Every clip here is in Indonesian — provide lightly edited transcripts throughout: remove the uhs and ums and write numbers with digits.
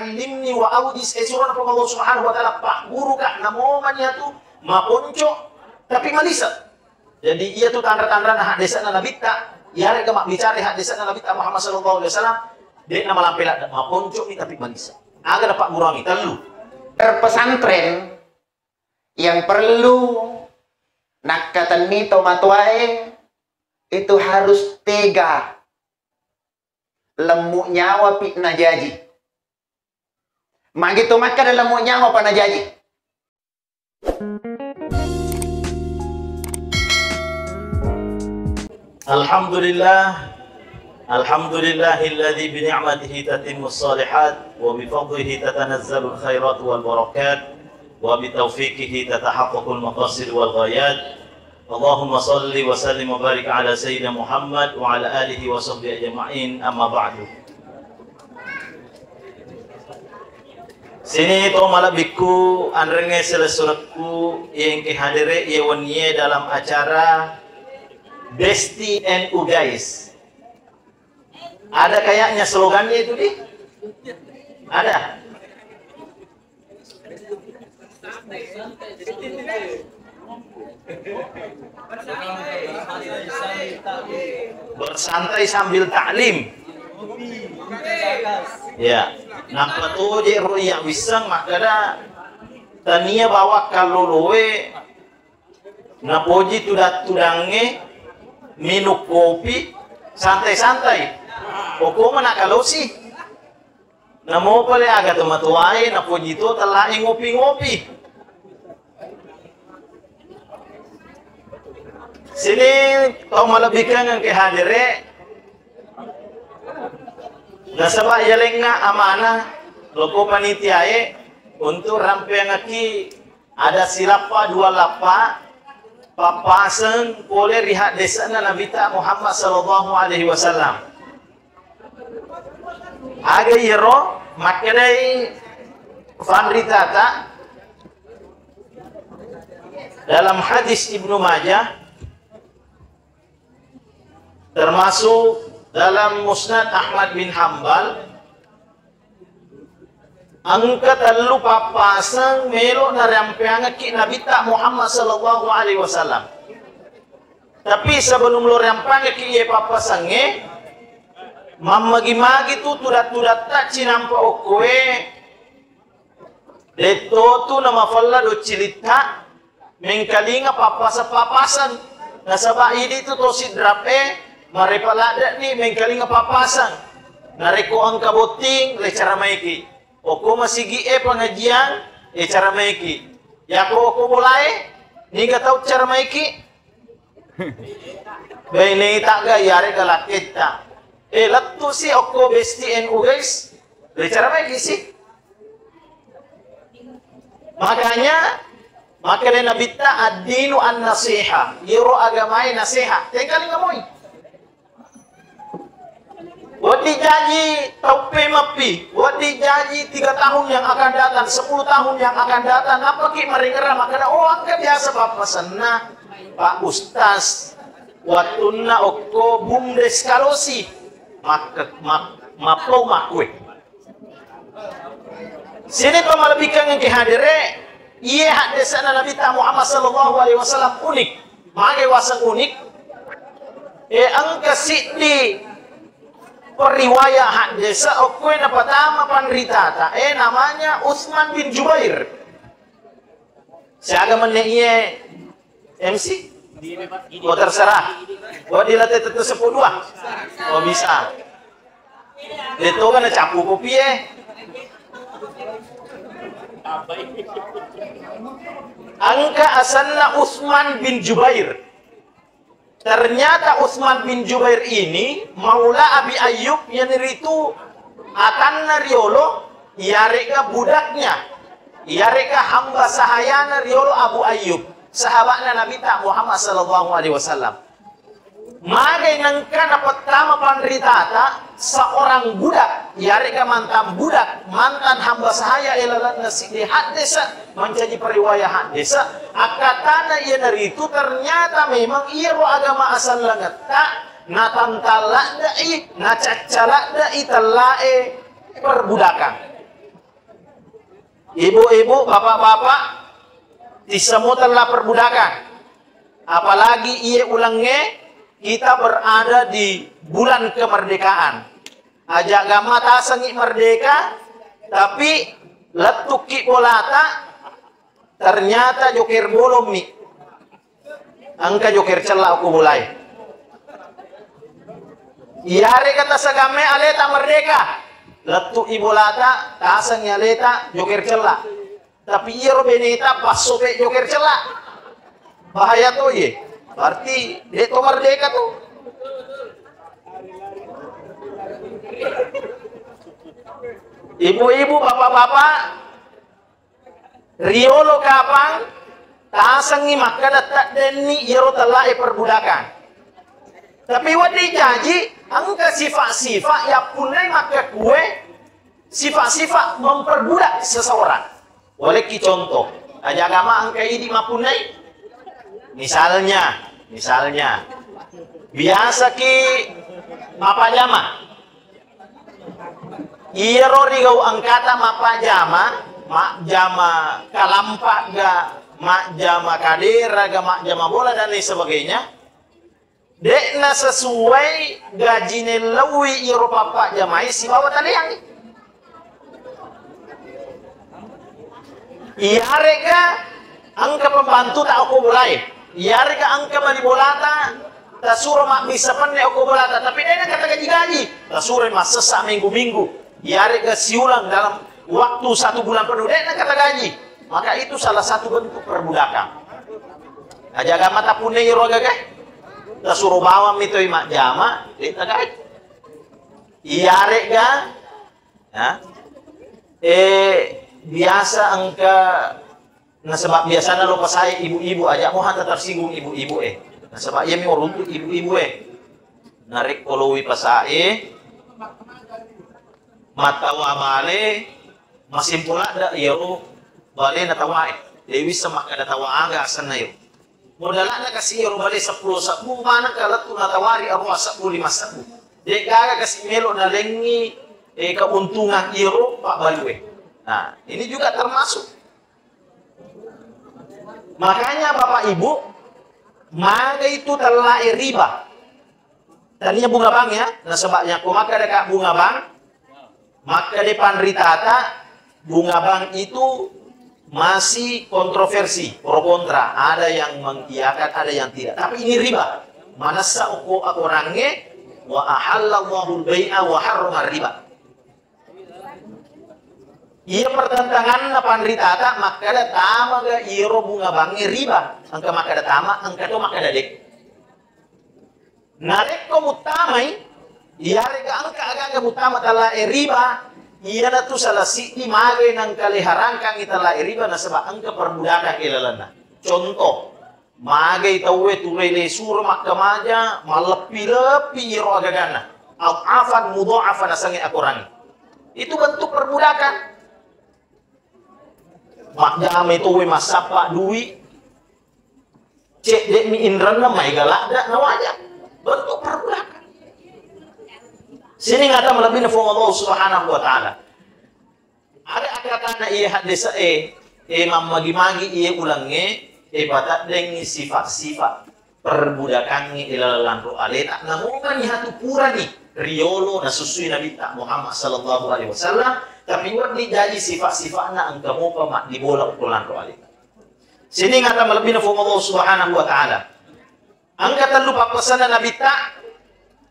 alimni wa audis surah Allah Subhanahu wa taala pak guru kak namo mania tu maponco tapi malisa. Jadi ia tu tanda-tanda nah desa na nabita, ia rega mak bicara hak desa na nabita Muhammad sallallahu alaihi wasallam, dia nama lampelat maponco ni tapi malisa. Agar dapat ngurangi telu. Pesantren yang perlu nakatan mito matuae itu harus tega lemuk nyawa pi najaji. Magitu maka ada lemuk nyawa pa najaji. Alhamdulillahilladzi bi ni'matihi tatimmus shalihat wa bi fadlihi tatanazzalul khairat wal barakat wa bi taufiqihi tatahaqqaqul maqasid wal ghayat. Allahumma salli wa sallim wa barik ala sayyidina Muhammad wa ala alihi wa sahbihi ajma'in, amma ba'du. Sini to malabiku andrenge selesuratku yang kehadire yewenye dalam acara Besti NU guys. Ada kayaknya slogannya itu di? Ada. Bersantai sambil taklim. Ya. Nampak tu je ruya wisang makada tania bawa kalolowe napoji tudange minum kopi santai-santai. Pokok mana kalau sih? Namo pale agak tematuai napoji tu telah ngopi-ngopi. Sini kau malabihkan yang kehadire nasabah yalenga amanah loko panitiae untuk rampeang aki ada silapa dua lapa papasan boleh lihat desa Nabi Muhammad sallallahu alaihi wasallam. Aga yero makedai fanritata dalam hadis Ibnu Majah termasuk dalam Musnad Ahmad bin Hambal angkat telu papasang melo na rampeang ki Nabi Muhammad sallallahu alaihi wasallam. Tapi sebelum lo rampeang ki ye papasange mamagi-magi tu tudat-tudat tak cinampa okoe deto tu nama falla do cilita mengkalinga papasan nasaba idi tu to sidrape marepalada ni mengkalinga papasan nareko ang kaboting le cara maiki oko masigi pengajian cara maiki yako oko bolai ni ga tahu cara maiki bene tak ga yare galak kita lattu si oko besti NU guys le cara maiki sih makanya Nabi ta ad-dinu an-nasiha yiro agamai nasiha tengkali ngamoy. Wadi janji taupe mapi, wadi janji 3 tahun yang akan datang, 10 tahun yang akan datang, apa ki meringera makana angka biasa papasan na Pak Ustaz watunna okko bumdes kalosi maplo makwe. Sini pemalabikan yang kehadire iya hadisana Nabi Muhammad sallallahu alaihi wasallam unik, magai wasang unik. Angka siddi periwayat hadis okwe na pertama panritata namanya Utsman bin Jubair. Siaga menye MC? Oh terserah. Oh dilatih tentu 10 oh bisa. Itu kan capu kopi Angka asalnya Utsman bin Jubair. Ternyata Utsman bin Jubair ini Maula Abi Ayyub yang itu akan nariolo yareka budaknya yareka hamba sahayana riolo Abu Ayyub sahabatnya Nabi Muhammad sallallahu alaihi wasallam. Magai nangkana pertama panritata seorang budak yareka mantan budak mantan hamba sahaya ilalat nasi di hadisa menjadi periwayat hadisa akatana ia dari itu ternyata memang ia agama asal langat tak natantalak dai nacacalak dai telae perbudakan Ibu-ibu, bapak-bapak, semua telah perbudakan. Apalagi ia ulangnya, kita berada di bulan kemerdekaan. Ajak gama tak sengi merdeka, tapi letuk ki bolata, ternyata joker bolong mi. Angka joker celak aku mulai. Iare kata sagame aleta merdeka. Letuk ibolata, tasang aleta joker celak. Tapi iro beneta pas sope joker celak. Bahaya tuh ye. Berarti dia tuh merdeka tuh. Ibu-ibu, bapak-bapak, riolo kapang, tasangi maka datak deni iro telah perbudakan. Tapi wadi janji, angka sifat-sifat ya punai maka kue, sifat-sifat memperbudak seseorang. Boleh ki contoh, aja agama angka ini mapunai. Misalnya, biasa ki mapa jama. Iro rigau angkata mapa jama, mak jama kalampak ga, mak jama kadera ga, mak jama bola dan lain sebagainya. Dekna sesuai gaji lewi iro papa jamai si bawa taliang. Iya reka angka pembantu tak aku mulai. Iya reka angka mani bolata tak suruh mak bisa pandai aku bolata. Tapi dia kata gaji-gaji tak suruh mak sesak minggu-minggu. Iya reka siulang dalam waktu 1 bulan penuh. Dia kata gaji. Maka itu salah satu bentuk perbudakan. Aja agama tak punya iro gagah. Tak suruh bawa itu mak jama. Dia tak gaji. Iya reka biasa angka nah sebab biasa lupa saya ibu-ibu aja mau hantar tersinggung ibu-ibu nah sebab ia mau runtuh ibu-ibu narik koloi pasai matawa bale masih pula ada ya lu bale na tawa dewi semak ada tawa aga sana yo modalana kasih yo bale 10 sabu mana kalat tu na tawari arwah 10 5 sabu dek gaga kasih melo na lengi keuntungan iro pak balwe. Nah, ini juga termasuk. Makanya Bapak Ibu, maka itu telah riba. Tadinya bunga bank ya, nah sebabnya aku maka dekat bunga bank, maka depan ritata bunga bank itu masih kontroversi, pro kontra. Ada yang mengiyakan, ada yang tidak. Tapi ini riba. Manasa orangnya wa ahallallahu al-bai'a wa harrama riba. Ia pertentangan na panritata maka da tama ga iro bunga bangi riba angka maka da tama angka to maka da dek narek ko mutamai ia rega angka aga mutama tala riba ia na tu salah si di magay nang kaliharang kang itala riba na sabab angka perbudakan ilalana. Contoh magay tawe turay le suro maka maja malepi-lepi iro agagana afan mudha'afan asangi akurangi itu bentuk perbudakan. Mak jame itu we masapa duwi cek dek mi indran na may galak dak na wajah bentuk perbudakan. Sini ngata melebih na Allah Subhanahu wa taala. Ada kata na iya hadis mam magi-magi iya ulangnya batat dengi sifat-sifat perbudakan ni ilalan ro aleta namungan ni hatu purani riolo na susui nabi ta Muhammad sallallahu alaihi wasallam. Tapi wadi jadi sifat-sifatna angka mo pa mak dibola ukulan ro alita. Sini ngata melebih na Allah Subhanahu wa taala. Angka telu papasana nabi ta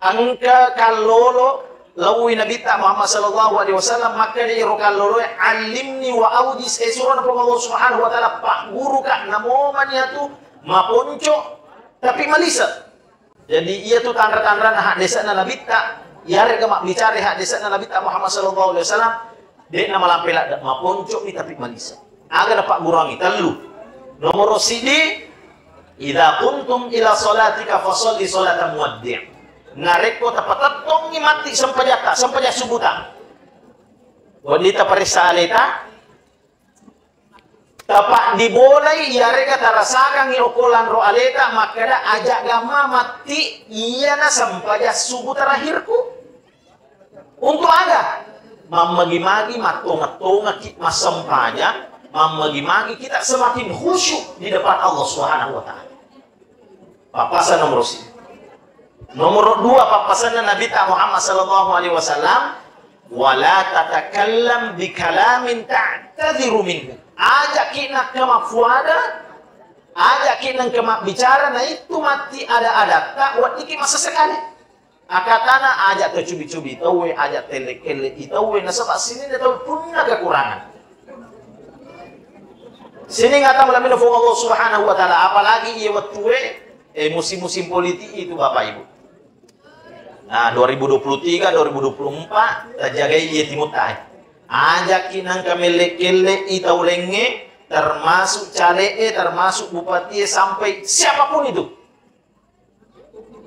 angka kalolo lawi nabi ta Muhammad sallallahu alaihi wasallam maka di ro kalolo alimni wa audis surah Allah Subhanahu wa taala pak guru ka namo maniatu maponco tapi malisa. Jadi ia tu tandra-tandra hak desa na nabi ta yare ka mak bicara hak desa na nabi ta Muhammad sallallahu alaihi wasallam. Dek nama lampela maponco ni tapi malisa. Aga dapat gurangi telu. Nomor sidi idza kuntum ila salatika fasalli salatan muwaddi'. Nareko tapatatong ni mati sampajata sampaja subuta. Wadita parisa aleta tapak dibolai yare kata rasakan iokolan ro aleta makada ajak gama mati iya na sampaja subuh terakhirku. Untuk aga Mamagi-magi matonga-tonga masampaja, mamagi-magi kita semakin khusyuk di depan Allah Subhanahu wa taala. Papasan nomor 1. Nomor 2 papasan Nabi Muhammad sallallahu alaihi wasallam, wala tatakallam bi kalamin ta'tadhiru minhu. Ajak kita ke mafuada, ajak kita ke bicara, nah itu mati ada tak buat iki masa sekali. Akatana ajak ke cubi-cubi tahu, ajak tele-kele tahu, nah sebab sini dia tahu punya kekurangan. Sini ngata melamin Allah Subhanahu wa taala, apalagi ia waktu musim-musim politik itu Bapak Ibu. Nah, 2023, 2024 terjaga ia timut tai. Ajak kinang kamele-kele itaulenge, termasuk caleg, termasuk bupati, sampai siapapun itu.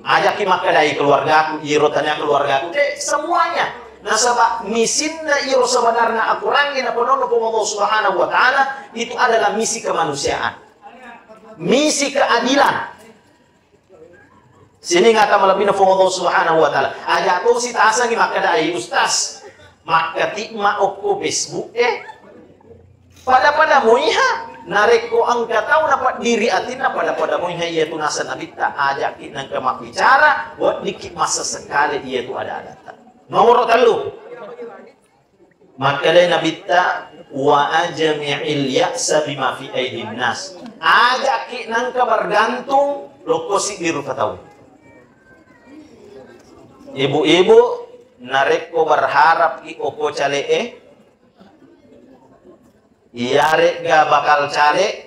Ajak makadai keluargaku, irotanya keluargaku, semuanya. Nah, sebab misinna iro sebenarnya aku rangin apa nono Allah Subhanahu wa taala itu adalah misi kemanusiaan. Misi keadilan. Sini ngata malabina Allah Subhanahu wa taala. Aja tu si tasangi makadai ustaz. Makati ma okko Facebook pada moiha nareko angka tahu dapat diri atina pada moiha ia tu nasa nabi ta ajak kita ke mak bicara buat dikit masa sekali ia tu ada. Nomor 3. Makadai nabi ta wa ajmi'il ya'sa bima fi aidin nas. Ajak kita ke bergantung lokosi biru tahu. Ibu-ibu nareko berharap ki oko cale iare ga bakal cale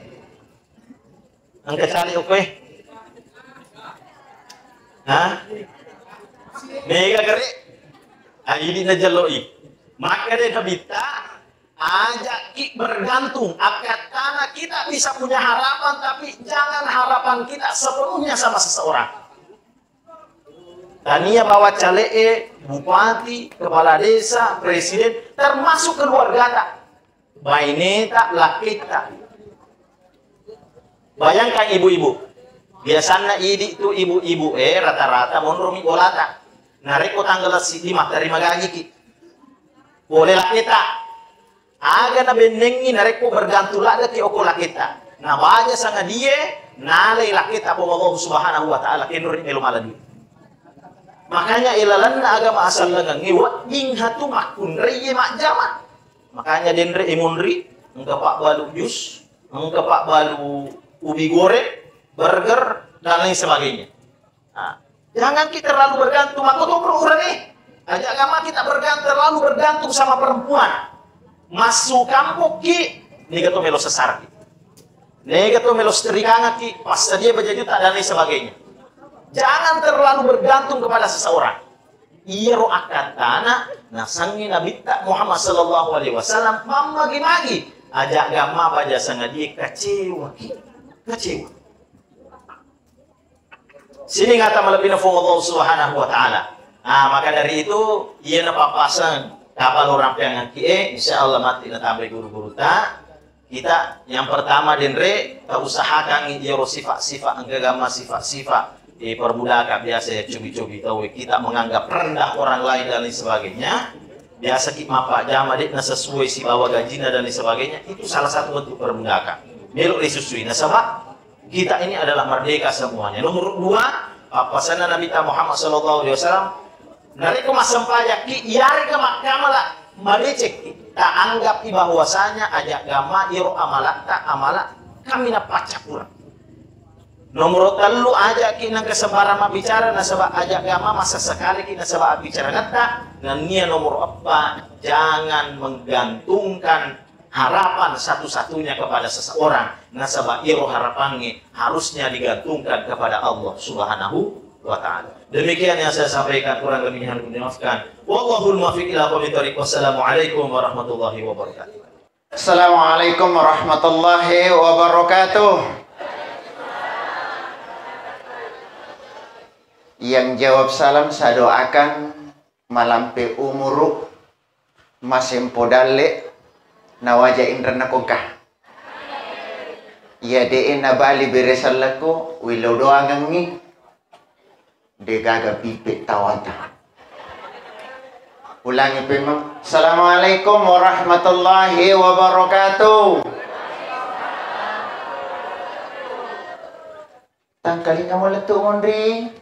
angka cale oke mega gere ini na jaloi maka deh nabita ajak ki bergantung akad tanah kita bisa punya harapan, tapi jangan harapan kita sepenuhnya sama seseorang. Tania bawa caleg, bupati, kepala desa, presiden, termasuk keluarga tak. Baineta, lakita. Bayangkan ibu-ibu. Biasanya idi itu ibu-ibu, rata-rata monromi golata. Nareko tanggal 5 terima gaji ki. Boleh lakita. Aga na benengi nareko bergantung lada ki oko lakita. Nah banyak sangat dia, nalai lakita po Allah Subhanahu wa taala kenuri elu maladi. Makanya ilalanna agama asal lagang ngiwa inghatu makun reye mak jama. Makanya denre imunri engka pak balu jus, engka pak balu ubi goreng, burger dan lain sebagainya. Nah, jangan kita terlalu bergantung maka tuh beruran nih. Ajak agama kita terlalu bergantung sama perempuan. Masuk kampung ki nega tuh melo sesar ki. Nega tuh melo setrikanga ki pas dia berjuta dan lain sebagainya. Jangan terlalu bergantung kepada seseorang. Iya ro'akat tanah nasangi Nabi Muhammad sallallahu alaihi wasallam mamagi-magi ajak gama pada sangat dia kecewa. Sini ngata malabina Allah Subhanahu wa taala. Nah, maka dari itu ia napapasan kapal orang yang insyaallah mati na tambah guru-guru ta. Kita yang pertama denre ta usahakan ia sifat-sifat agama sifat-sifat perbudakan biasa cubi-cubi tahu kita menganggap rendah orang lain dan lain sebagainya. Biasa kita mapa jama dek na sesuai si bawa gajinya dan lain sebagainya, itu salah satu bentuk perbudakan. Melok disusui. Nah sebab kita ini adalah merdeka semuanya. Nomor 2, papasan Nabi Muhammad sallallahu alaihi wasallam nareko masampaya ki yare ke makamala madecek kita anggap bahwasanya ajak gama iro amalak tak amalak kami na pacak kurang. Nomor 3 ajak kita kesebaran bicara na sebab ajak gama masa sekali kita sebab bicara ngata dan nia nomor 4 jangan menggantungkan harapan satu-satunya kepada seseorang na sebab iro harapannya harusnya digantungkan kepada Allah Subhanahu wa taala. Demikian yang saya sampaikan, kurang lebihnya harus dimaafkan. Wallahul muwaffiq ila aqwamit thoriq. Wassalamualaikum warahmatullahi wabarakatuh. Assalamualaikum warahmatullahi wabarakatuh. Yang jawab salam saya doakan malampe umuru masempodale nawaja indrana kongkah. Ya de na bali beresallaku wilau doangangi de gaga pipe tawata. Ulangi pemang. Assalamualaikum warahmatullahi wabarakatuh. Tangkali kamu letuk mondri.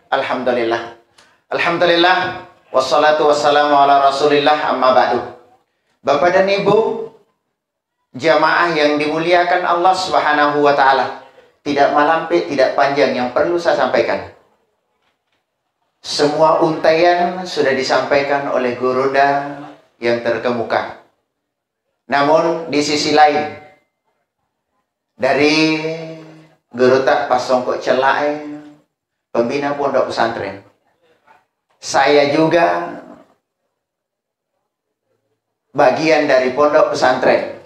Alhamdulillah. Alhamdulillah. Wassalatu wassalamu ala rasulillah amma ba'du. Bapak dan Ibu, jamaah yang dimuliakan Allah Subhanahu wa ta'ala. Tidak malampir, tidak panjang, yang perlu saya sampaikan. Semua untaian sudah disampaikan oleh Guruda yang terkemuka. Namun di sisi lain, dari Guru Tak Pasongkok Celai, pembina pondok pesantren, saya juga bagian dari pondok pesantren.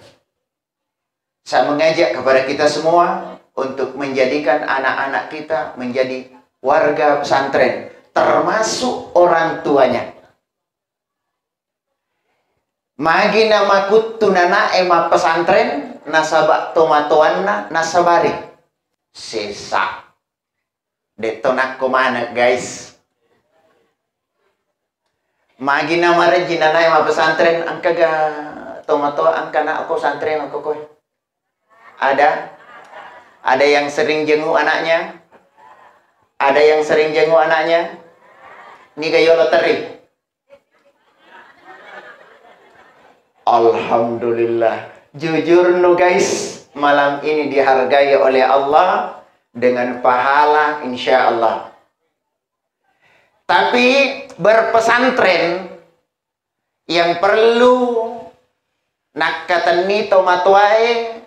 Saya mengajak kepada kita semua untuk menjadikan anak-anak kita menjadi warga pesantren, termasuk orang tuanya. Magi nama kutunana ema pesantren nasabak tomatoanna nasabari sesa detonak komana guys. Magi nama rejinana ema pesantren angkaga tomato angkana aku santren aku koy. Ada yang sering jenguk anaknya? Ada yang sering jenguk anaknya? Ini kayak loteri. Alhamdulillah. Jujur no guys, malam ini dihargai oleh Allah dengan pahala insya Allah. Tapi berpesantren yang perlu nakatani tomatuae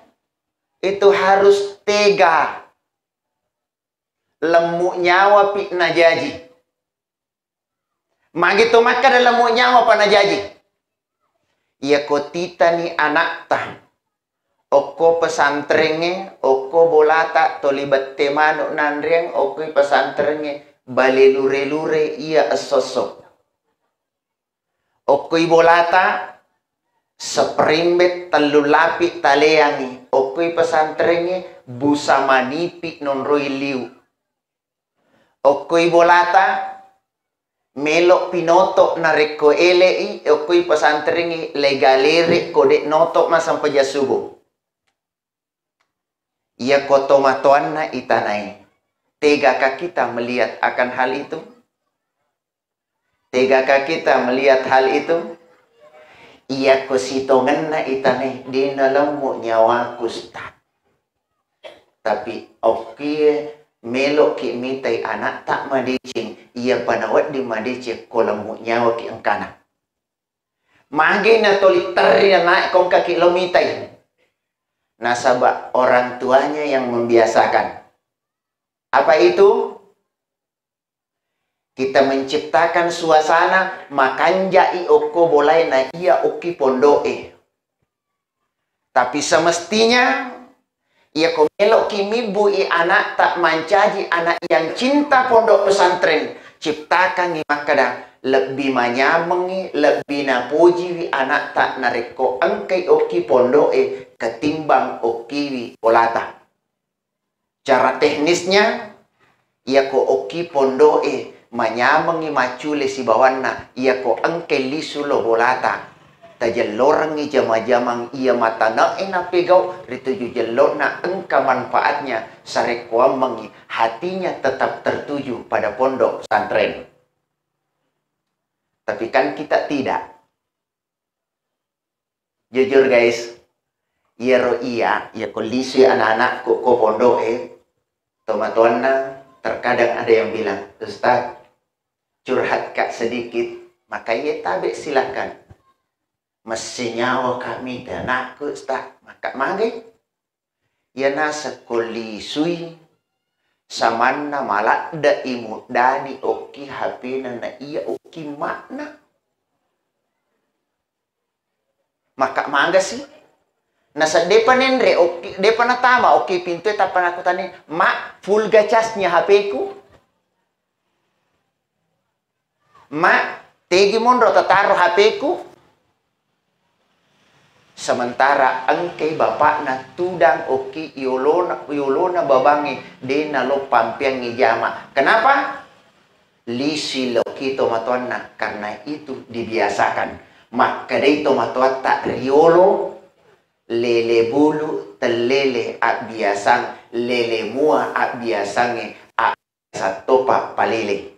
itu harus tega, lemuk nyawa pi najaji. Magito maka dalam lemuk nyawa pa najaji. Ia kotita ni anak ta. Oko pesantrenge, oko bolata tolibat temano nandreng, oko pesantrenge bale lure-lure ia esosok. Oko bolata seprimbet telulapi taleangi, oko pesantrenge busa manipi nonroi liu. Oko bolata melok pinoto na reko elei okui pesantrengi legalere kode noto masam pejasubo. Ia kotomatoan na itanai. Tegakah kita melihat akan hal itu? Tegakah kita melihat hal itu? Ia kositongan na itanai di dalam nyawa kustat. Tapi okie melok ki mitai anak tak madicing ia panawat di madice kolam nyawa ki angkana mage na toli tari na naik kong kaki lo mitai nasabak orang tuanya yang membiasakan. Apa itu? Kita menciptakan suasana makanja i oko bolai na ia oki pondoe, tapi semestinya ia komelok kimi bui anak tak mancaji anak yang cinta pondok pesantren ciptakan ni makadang lebih manyamangi lebih napuji wi anak tak nareko angkai oki pondoke ketimbang oki wi polata. Cara teknisnya ia ko oki pondoke manyamangi macule si bawana ia ko angkai lisulo bolata. Tajallorangi jama-jamang ia mata na pegau rituju jellor na engka manfaatnya sarekwamengi hatinya tetap tertuju pada pondok pesantren. Tapi kan kita tidak. Jujur guys, ia kondisi anak-anak ko pondok tomatuanna terkadang ada yang bilang, Ustaz, curhat kak sedikit, maka ia tabe silakan. Mesti nyawa kami dan aku Ustaz, maka mage ia nasa kolisui samanna malak da imut dani oki hapina na ia oki makna maka mangga sih nasa depan nendre oki depan tama oki pintu tapan aku tani mak full gacasnya HP ku mak tegi mondro tataruh HP ku. Sementara engke bapak na tudang oki yolona babangi de na lo pampiang ngijama. Kenapa? lisi lo kita matuan nak karena itu dibiasakan. Maka dari itu matuan tak riolo lele bulu telele abiasang lele mua abiasange satopa palele.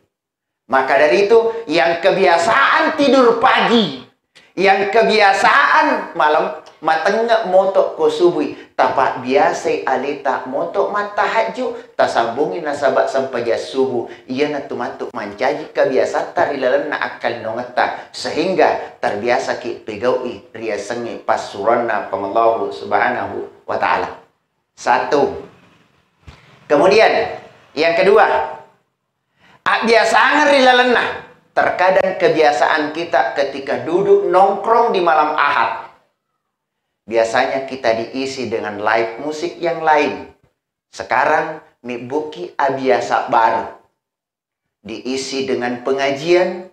Maka dari itu yang kebiasaan tidur pagi, yang kebiasaan malam matengah motok ko subuh, tapak biasa alita motok matahajud tasambungi nasabak sampai jas subuh, ia natu matuk mancaji kebiasaan tarilalan na akal nongata sehingga terbiasa ki pegaui riasangi pasuranna pengallahu subhanahu wa ta'ala. Satu. Kemudian yang kedua, biasaan rilalan na terkadang kebiasaan kita ketika duduk nongkrong di malam Ahad, biasanya kita diisi dengan live musik yang lain. Sekarang mibuki biasa baru. Diisi dengan pengajian,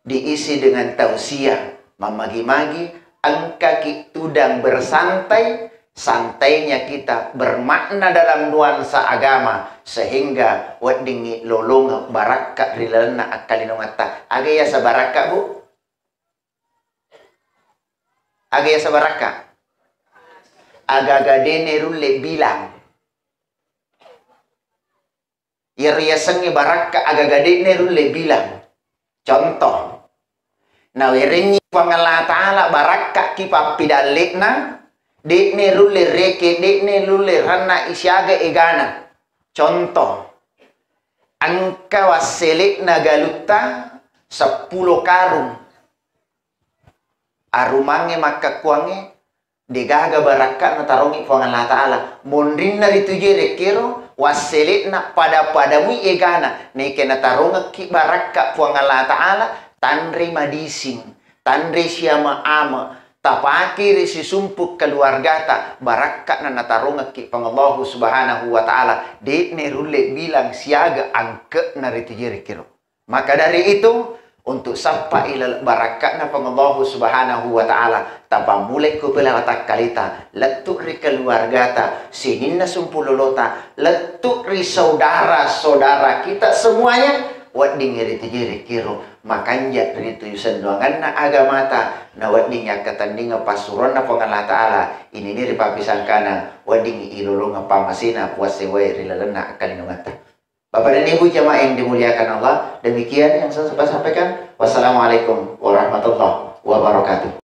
diisi dengan tausiah, memagi-magi, angka tudang bersantai, santainya kita bermakna dalam nuansa agama sehingga wadingi lolong baraka rilana akalinongata. Agaya sa baraka, Bu? Agaya sa baraka? Agagadene rulle bilang iriasangi baraka agagadene rulle bilang contoh na wiringi pangala ta'ala baraka kipa pidalekna dekne rulle reke dekne rulle ranna isyaga egana. Contoh angka waselik na galuta 10 karung arumange maka kuange digaga baraka na tarongi po Allah Ta'ala. Mundrin na rito jirekiro, waselit na pada-padamu egana. Nike na taronga ki baraka po Allah Ta'ala, tanri madising, tanri siya maama, tapaki risi sumpuk keluargata, baraka na natarunga ki pangallahu subhanahu wa ta'ala. Di nerule bilang siaga angke na rito jirekiro. Maka dari itu, untuk sampai ilal barakat na pangallahu subhanahu wa ta'ala tapamulai ko pelawata kalita letuk ri keluargata sinin na sumpulolota letuk ri saudara-saudara kita semuanya wading ri tijiri kiro makanya ritu yusan doangan na agamata na wading yakatandinga pasuron na pangalah ta'ala ini ri papisangkana wading ilolong pamasina puasewai ri lalana akalinungata. Bapak dan Ibu jamaah yang dimuliakan Allah, demikian yang saya sampaikan. Wassalamualaikum warahmatullahi wabarakatuh.